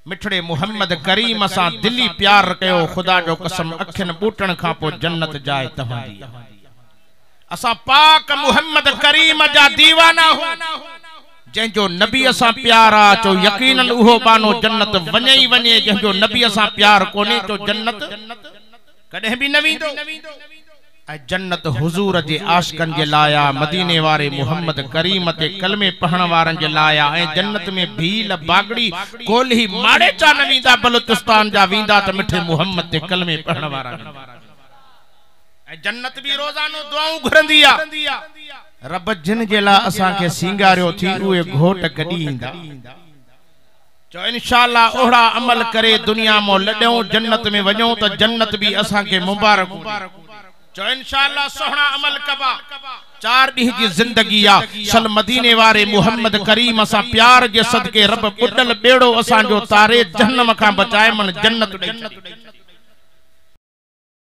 मिठड़े मुहम्मद करीम सा दिली प्यार कयो खुदा जो कसम अखिन बूटन खां पो जन्नत जाए तव्हांजी असा पाक मुहम्मद करीम जा दीवाना हो जंजो नबी असा प्यारा चो यकीनन उहो बानो जन्नत वने ही वने जंजो नबी असा प्यार कोने चो जन्नत कदे भी न वींदो जन्नत हुजूर जे आशिकन जे लाया मदीने वारे मुहम्मद करीम ते कलमे पढ़न वारन जे लाया जन्नत में भील बागड़ी कोल्ही माड़े चा न वींदा बलूचिस्तान जा वींदा त मिठे मुहम्मद ते कलमे पढ़न वारा जन्नत भी रोजानो दुआऊं घुरंदी आ रब जिन जे ला असा के सिंगारियो थी उए घोट गडी इंदा जो इंशाअल्लाह ओड़ा अमल करे दुनिया मो लड्यो जन्नत में वणो तो जन्नत भी असा के मुबारक जो इंशाअल्लाह सोहना अमल कबा 4 डी जी जिंदगी आ सल मदीने वारे मुहम्मद करीम असा प्यार जे सदके रब बुडल बेड़ो असा जो तारे जहन्नम का बचाए मन जन्नत दे